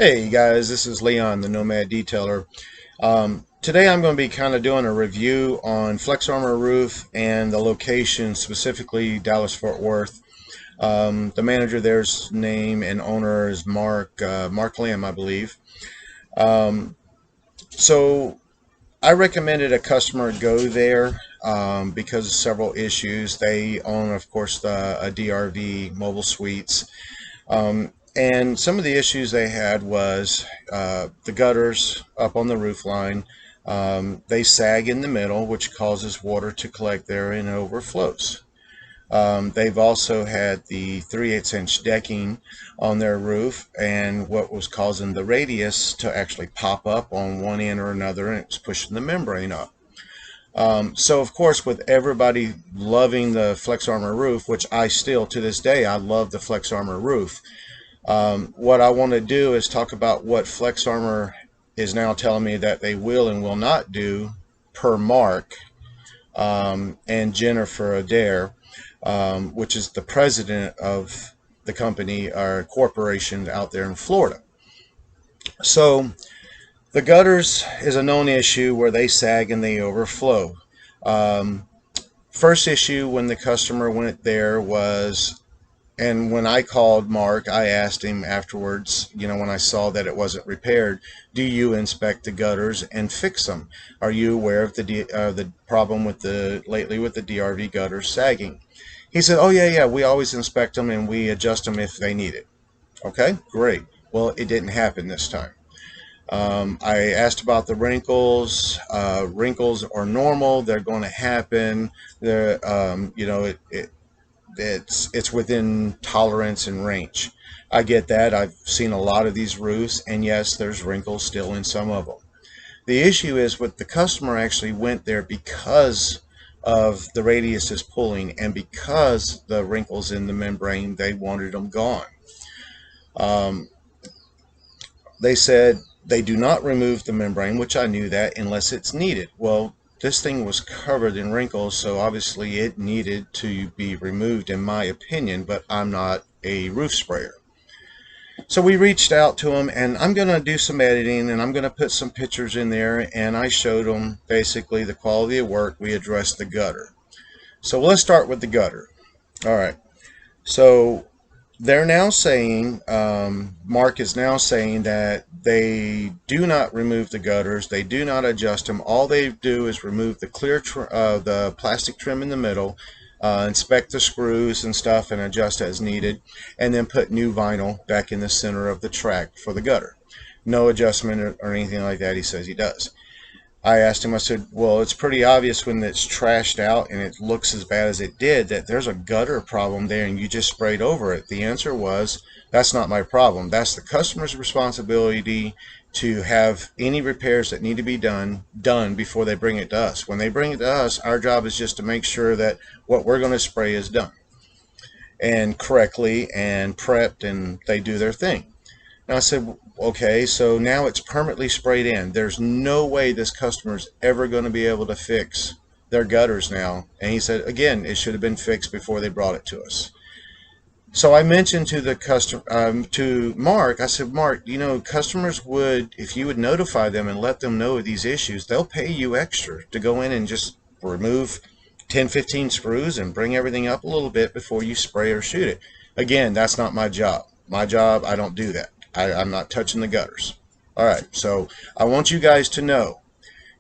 Hey guys, this is Leon, the Nomad detailer. Today I'm going to be kind of doing a review on Flex Armor roof and the location, specifically Dallas Fort Worth. The manager there's name and owner is Mark Lamb, I believe. Um, so I recommended a customer go there because of several issues. They own, of course, a DRV mobile suites. And some of the issues they had was the gutters up on the roof line. They sag in the middle, which causes water to collect there and it overflows. They've also had the 3/8 inch decking on their roof, and what was causing the radius to actually pop up on one end or another, and it was pushing the membrane up. So of course, with everybody loving the Flex Armor roof, which I still to this day I love the Flex Armor roof. What I want to do is talk about what Flex Armor is now telling me that they will and will not do per Mark and Jennifer Adair, which is the president of the company or corporation out there in Florida. So the gutters is a known issue where they sag and they overflow. Um, First issue when the customer went there was, and when I called Mark, I asked him afterwards, when I saw that it wasn't repaired, do you inspect the gutters and fix them? Are you aware of the problem with the DRV gutters sagging? He said, oh yeah, we always inspect them and we adjust them if they need it. Okay, great. Well, it didn't happen this time. I asked about the wrinkles. Wrinkles are normal. They're going to happen. They're, it's within tolerance and range. I get that. I've seen a lot of these roofs, and yes, there's wrinkles still in some of them. The issue is with the customer actually went there because of the radius is pulling and because the wrinkles in the membrane, they wanted them gone. Um, they said they do not remove the membrane, which I knew that, unless it's needed. Well, this thing was covered in wrinkles, so obviously it needed to be removed, in my opinion, but I'm not a roof sprayer. So we reached out to him, and I'm going to do some editing, and I'm going to put some pictures in there, and I showed them basically the quality of work. We addressed the gutter. So let's start with the gutter. All right. So they're now saying, Mark is now saying that they do not remove the gutters, they do not adjust them. All they do is remove the the plastic trim in the middle, inspect the screws and stuff, and adjust as needed, and then put new vinyl back in the center of the track for the gutter. No adjustment or anything like that. He says he does. I asked him, I said, well, it's pretty obvious when it's trashed out and it looks as bad as it did that there's a gutter problem there and you just sprayed over it. The answer was, that's not my problem. That's the customer's responsibility to have any repairs that need to be done before they bring it to us. When they bring it to us, our job is just to make sure that what we're going to spray is done and correctly and prepped, and they do their thing. And I said, okay, so now it's permanently sprayed in. There's no way this customer is ever going to be able to fix their gutters now. And he said, again, it should have been fixed before they brought it to us. So I mentioned to the customer, to Mark, I said, Mark, customers would, if you would notify them and let them know of these issues, they'll pay you extra to go in and just remove 10, 15 screws and bring everything up a little bit before you spray or shoot it. Again, that's not my job. My job, I don't do that. I'm not touching the gutters. All right, so I want you guys to know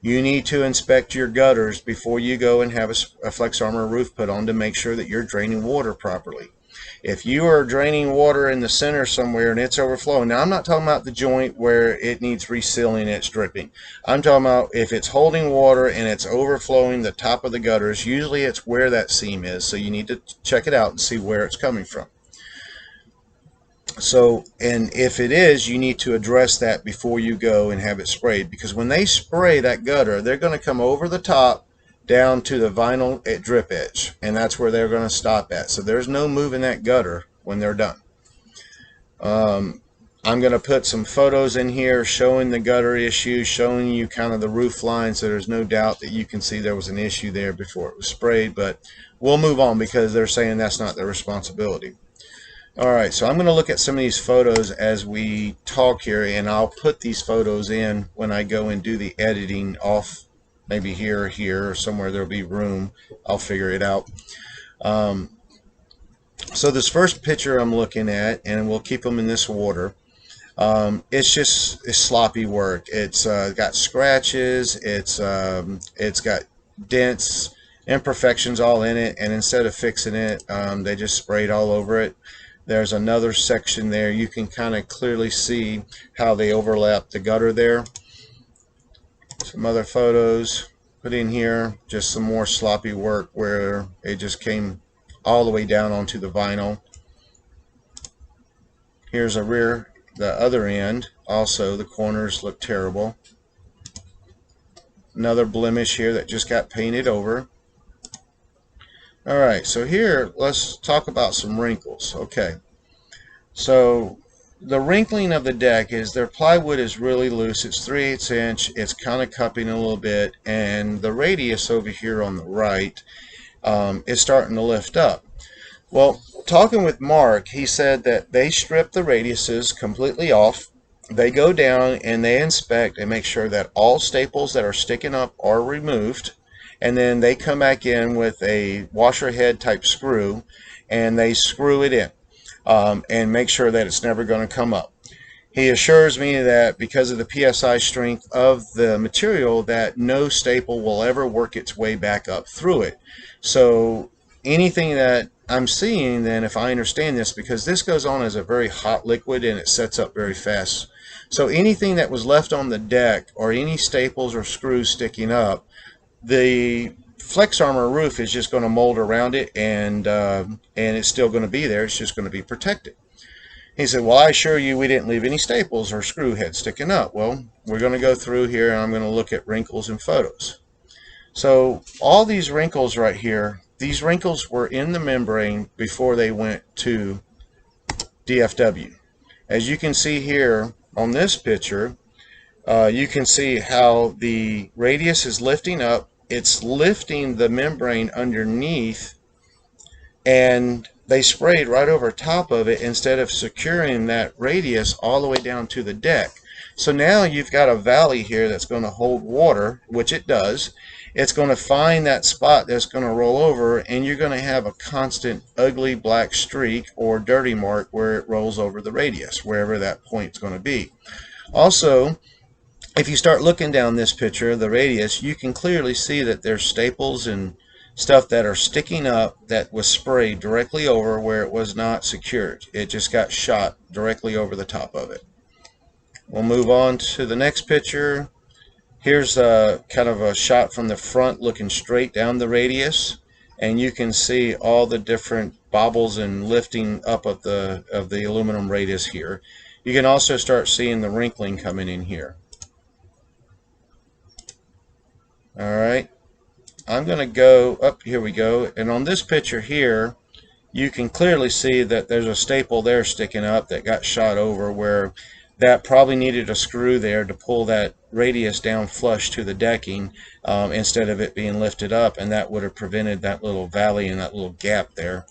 you need to inspect your gutters before you go and have a Flex Armor roof put on to make sure that you're draining water properly. If you are draining water in the center somewhere and it's overflowing, now I'm not talking about the joint where it needs resealing and it's dripping. I'm talking about if it's holding water and it's overflowing the top of the gutters, usually it's where that seam is, so you need to check it out and see where it's coming from. So, and if it is, you need to address that before you go and have it sprayed, because when they spray that gutter, they're going to come over the top down to the vinyl drip edge, and that's where they're going to stop at. So there's no moving that gutter when they're done. I'm going to put some photos in here showing the gutter issue, showing you kind of the roof line, so there's no doubt that you can see there was an issue there before it was sprayed, but we'll move on because they're saying that's not their responsibility. Alright, so I'm going to look at some of these photos as we talk here, and I'll put these photos in when I go and do the editing off, maybe here or here or somewhere there'll be room. I'll figure it out. So this first picture I'm looking at, and we'll keep them in this order, it's sloppy work. It's got scratches, it's got dents, imperfections all in it, and instead of fixing it, they just sprayed all over it. There's another section there. You can kind of clearly see how they overlap the gutter there. Some other photos put in here, just some more sloppy work where it just came all the way down onto the vinyl. Here's the other end. Also, the corners look terrible. Another blemish here that just got painted over. Alright, so here let's talk about some wrinkles. Okay, so the wrinkling of the deck is their plywood is really loose. It's 3/8 inch. It's kind of cupping a little bit, and the radius over here on the right is starting to lift up. Well, talking with Mark, he said that they strip the radiuses completely off. They go down and they inspect and make sure that all staples that are sticking up are removed, and then they come back in with a washer head type screw and they screw it in and make sure that it's never going to come up. He assures me that because of the PSI strength of the material, that no staple will ever work its way back up through it. So anything that I'm seeing, then, if I understand this, because this goes on as a very hot liquid and it sets up very fast, so anything that was left on the deck or any staples or screws sticking up, the Flex Armor roof is just going to mold around it, and it's still going to be there. It's just going to be protected. He said, well, I assure you we didn't leave any staples or screw heads sticking up. Well, we're going to go through here and I'm going to look at wrinkles and photos. So all these wrinkles right here, these wrinkles were in the membrane before they went to DFW. As you can see here on this picture, you can see how the radius is lifting up. It's lifting the membrane underneath, and they sprayed right over top of it instead of securing that radius all the way down to the deck. So now you've got a valley here that's going to hold water, which it does. It's going to find that spot that's going to roll over, and you're going to have a constant ugly black streak or dirty mark where it rolls over the radius, wherever that point's going to be. Also, if you start looking down this picture, the radius, you can clearly see that there's staples and stuff that are sticking up that was sprayed directly over where it was not secured. It just got shot directly over the top of it. We'll move on to the next picture. Here's a kind of a shot from the front looking straight down the radius, and you can see all the different bobbles and lifting up of the aluminum radius here. You can also start seeing the wrinkling coming in here. Alright, I'm going to go up, here we go, and on this picture here you can clearly see that there's a staple there sticking up that got shot over, where that probably needed a screw there to pull that radius down flush to the decking instead of it being lifted up, and that would have prevented that little valley and that little gap there.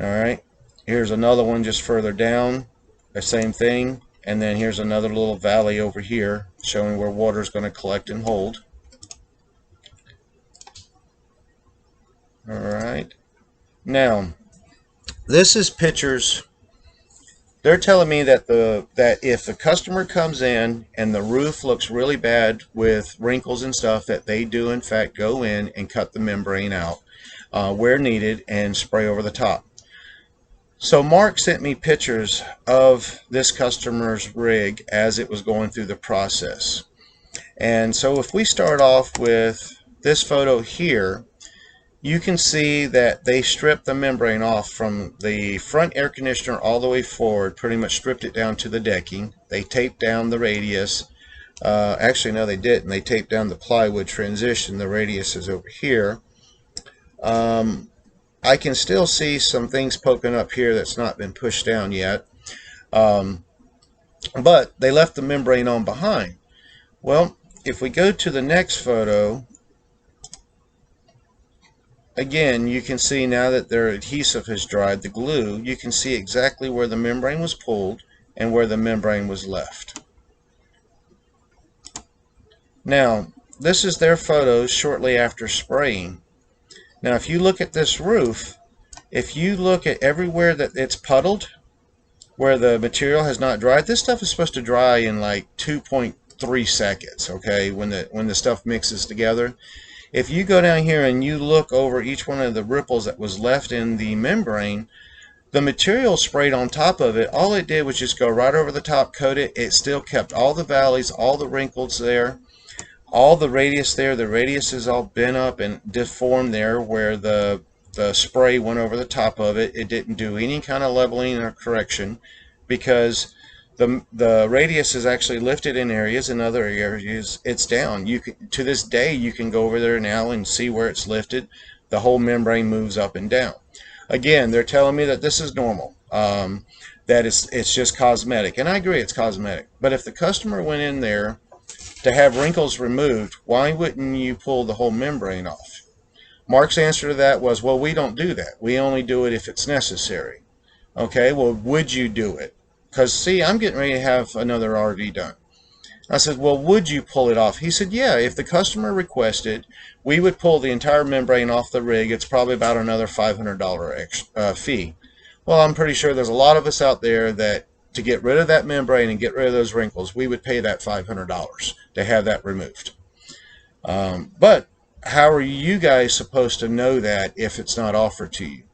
Alright, here's another one just further down, the same thing, and then here's another little valley over here showing where water is going to collect and hold. Alright, now this is pictures. They're telling me that if the customer comes in and the roof looks really bad with wrinkles and stuff, that they do in fact go in and cut the membrane out where needed and spray over the top. So Mark sent me pictures of this customer's rig as it was going through the process. And so if we start off with this photo here, you can see that they stripped the membrane off from the front air conditioner all the way forward, pretty much stripped it down to the decking. They taped down the radius. Actually, no, they didn't. They taped down the plywood transition. The radius is over here. I can still see some things poking up here that's not been pushed down yet. But they left the membrane on behind. Well, if we go to the next photo, again, you can see now that their adhesive has dried, the glue, you can see exactly where the membrane was pulled and where the membrane was left. Now, this is their photos shortly after spraying. Now, if you look at this roof, if you look at everywhere that it's puddled, where the material has not dried, this stuff is supposed to dry in like 2.3 seconds, okay, when the stuff mixes together. If you go down here and you look over each one of the ripples that was left in the membrane, the material sprayed on top of it, all it did was just go right over the top, coat it. It still kept all the valleys, all the wrinkles there, all the radius there. The radius is all bent up and deformed there where the spray went over the top of it. It didn't do any kind of leveling or correction because the radius is actually lifted in areas. In other areas it's down. You can, to this day, you can go over there now and see where it's lifted. The whole membrane moves up and down. Again, they're telling me that this is normal, that it's just cosmetic, and I agree it's cosmetic. But if the customer went in there to have wrinkles removed, why wouldn't you pull the whole membrane off? Mark's answer to that was, well, we don't do that. We only do it if it's necessary. Okay, well, would you do it? Because, see, I'm getting ready to have another RV done. I said, well, would you pull it off? He said, yeah, if the customer requested, we would pull the entire membrane off the rig. It's probably about another $500 fee. Well, I'm pretty sure there's a lot of us out there that to get rid of that membrane and get rid of those wrinkles, we would pay that $500 to have that removed. But how are you guys supposed to know that if it's not offered to you?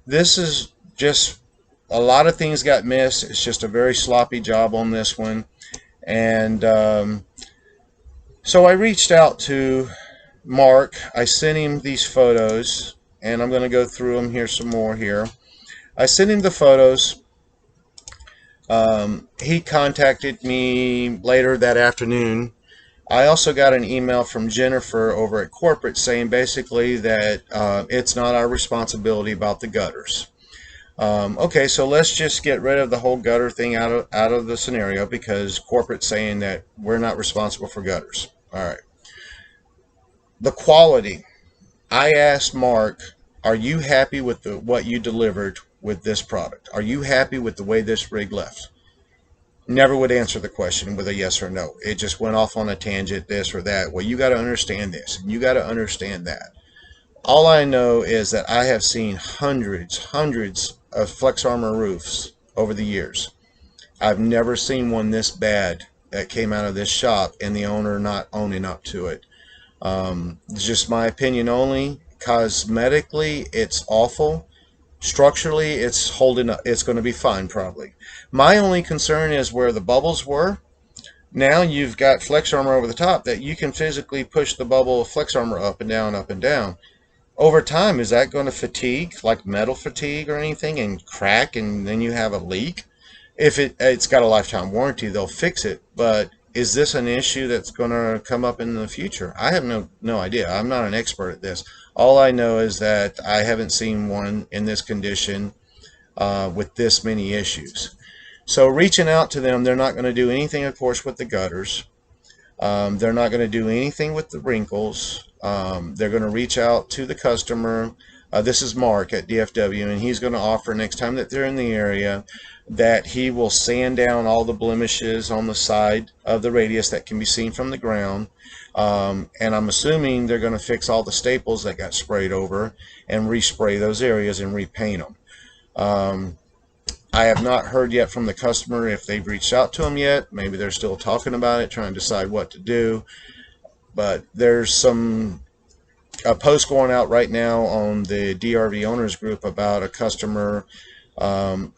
This is just, a lot of things got missed. It's just a very sloppy job on this one. And so I reached out to Mark. I sent him these photos, and I'm going to go through them here some more here. I sent him the photos. He contacted me later that afternoon. I also got an email from Jennifer over at corporate saying basically that it's not our responsibility about the gutters. Okay, so let's just get rid of the whole gutter thing out of the scenario because corporate's saying that we're not responsible for gutters. All right. The quality. I asked Mark, are you happy with what you delivered with this product? Are you happy with the way this rig left? Never would answer the question with a yes or no. It just went off on a tangent, this or that. Well, you got to understand this, and you got to understand that. All I know is that I have seen hundreds of Flex Armor roofs over the years. I've never seen one this bad that came out of this shop and the owner not owning up to it. It's just my opinion only. Cosmetically, it's awful. Structurally, it's holding up. It's going to be fine probably. My only concern is where the bubbles were. Now you've got Flex Armor over the top that you can physically push the bubble of Flex Armor up and down, up and down. Over time, is that going to fatigue, like metal fatigue or anything, and crack, and then you have a leak? If it's got a lifetime warranty, they'll fix it. But is this an issue that's going to come up in the future? I have no idea. I'm not an expert at this. All I know is that I haven't seen one in this condition with this many issues. So reaching out to them, they're not going to do anything, of course, with the gutters. They're not going to do anything with the wrinkles. They're going to reach out to the customer. This is Mark at DFW, and he's going to offer next time that they're in the area that he will sand down all the blemishes on the side of the radius that can be seen from the ground. And I'm assuming they're going to fix all the staples that got sprayed over and respray those areas and repaint them. I have not heard yet from the customer if they've reached out to them yet. Maybe they're still talking about it, trying to decide what to do. But there's a post going out right now on the DRV owners group about a customer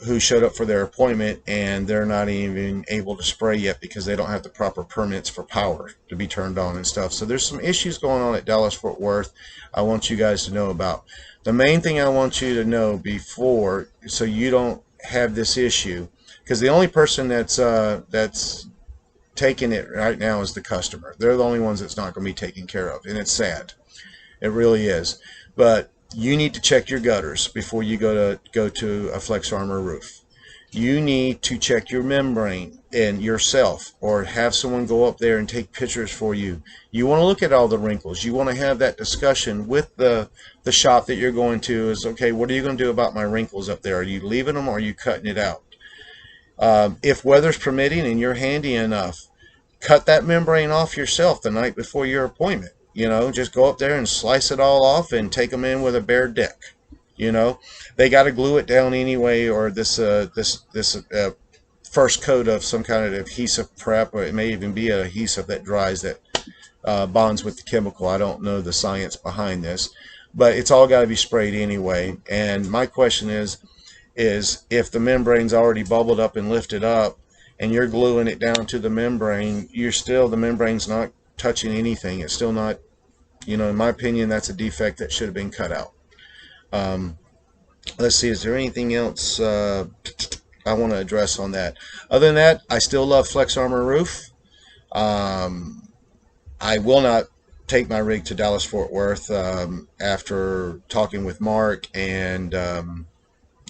who showed up for their appointment and they're not even able to spray yet because they don't have the proper permits for power to be turned on and stuff. So there's some issues going on at Dallas Fort Worth I want you guys to know about. The main thing I want you to know before, so you don't have this issue, because the only person that's taking it right now is the customer. They're the only ones that's not going to be taken care of, and it's sad. It really is. But you need to check your gutters before you go to a Flex Armor roof. you need to check your membrane and yourself, or have someone go up there and take pictures for you. You want to look at all the wrinkles. You want to have that discussion with the shop that you're going to. Is, okay, what are you going to do about my wrinkles up there? Are you leaving them, or are you cutting it out? If weather's permitting and you're handy enough, cut that membrane off yourself the night before your appointment. You know, just go up there and slice it all off and take them in with a bare deck. You know, they got to glue it down anyway, or this first coat of some kind of adhesive prep, or it may even be an adhesive that dries, that bonds with the chemical. I don't know the science behind this, but it's all got to be sprayed anyway. And my question is if the membrane's already bubbled up and lifted up, and you're gluing it down to the membrane, the membrane's not touching anything. It's still not, you know, in my opinion, that's a defect that should have been cut out. Let's see, is there anything else I want to address on that? Other than that, I still love Flex Armor roof. I will not take my rig to Dallas Fort Worth after talking with Mark and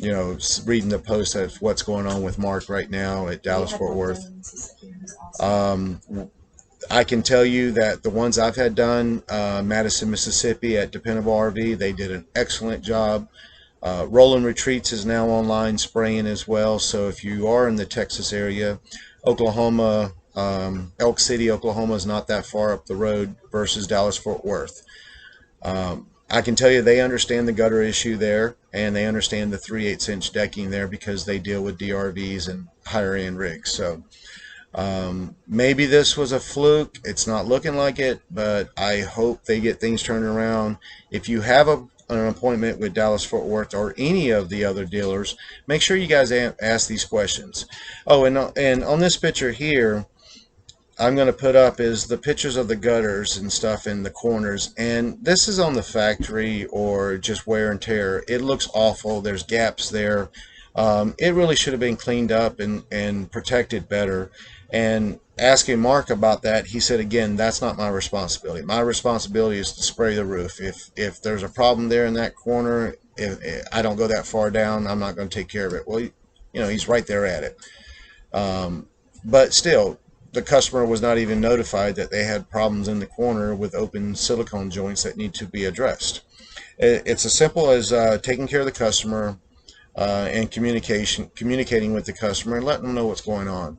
you know, reading the post of what's going on with Mark right now at Dallas Fort Worth. I can tell you that the ones I've had done, Madison, Mississippi at Dependable RV, they did an excellent job. Roland Retreats is now online spraying as well. So if you are in the Texas area, Oklahoma, Elk City, Oklahoma is not that far up the road versus Dallas Fort Worth. I can tell you they understand the gutter issue there, and they understand the 3/8 inch decking there because they deal with DRVs and higher end rigs. So maybe this was a fluke. It's not looking like it, but I hope they get things turned around. If you have an appointment with Dallas Fort Worth or any of the other dealers, make sure you guys ask these questions. Oh, and on this picture here, I'm going to put up is the pictures of the gutters and stuff in the corners, and this is on the factory or just wear and tear. It looks awful. There's gaps there. It really should have been cleaned up and protected better. And asking Mark about that, he said, again, that's not my responsibility. My responsibility is to spray the roof. If there's a problem there in that corner, if I don't go that far down, I'm not going to take care of it. Well, you know, he's right there at it. But still, the customer was not even notified that they had problems in the corner with open silicone joints that need to be addressed. It's as simple as taking care of the customer and communicating with the customer and letting them know what's going on.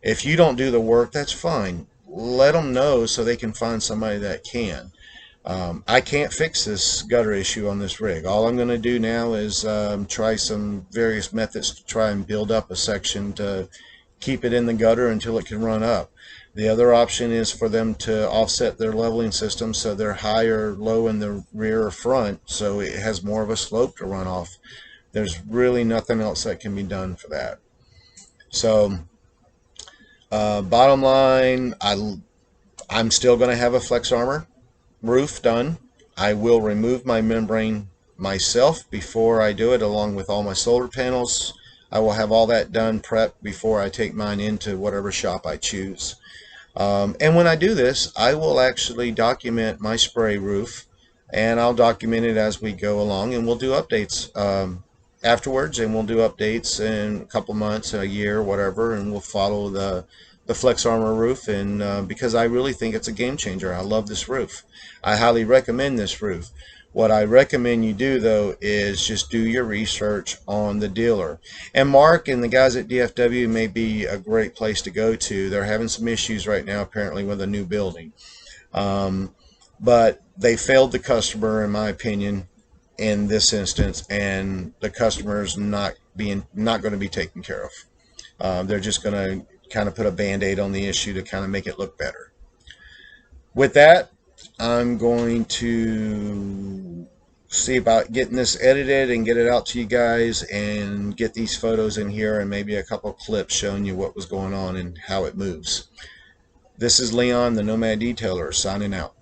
If you don't do the work, that's fine. Let them know so they can find somebody that can. I can't fix this gutter issue on this rig. All I'm going to do now is try some various methods to try and build up a section to keep it in the gutter until it can run up. The other option is for them to offset their leveling system so they're high or low in the rear or front, so it has more of a slope to run off. There's really nothing else that can be done for that. So bottom line, I'm still going to have a Flex Armor roof done. I will remove my membrane myself before I do it, along with all my solar panels. I will have all that done, prepped, before I take mine into whatever shop I choose. And when I do this, I will actually document my spray roof, and I'll document it as we go along, and we'll do updates afterwards, and we'll do updates in a couple months, a year, whatever, and we'll follow the Flex Armor roof, and because I really think it's a game changer. I love this roof. I highly recommend this roof. What I recommend you do, though, is just do your research on the dealer. And Mark and the guys at DFW may be a great place to go to. They're having some issues right now, apparently, with a new building. But they failed the customer, in my opinion, in this instance, and the customer's not going to be taken care of. They're just going to kind of put a band-aid on the issue to kind of make it look better. With that, I'm going to see about getting this edited and get it out to you guys and get these photos in here and maybe a couple clips showing you what was going on and how it moves. This is Leon, the Nomad Detailer, signing out.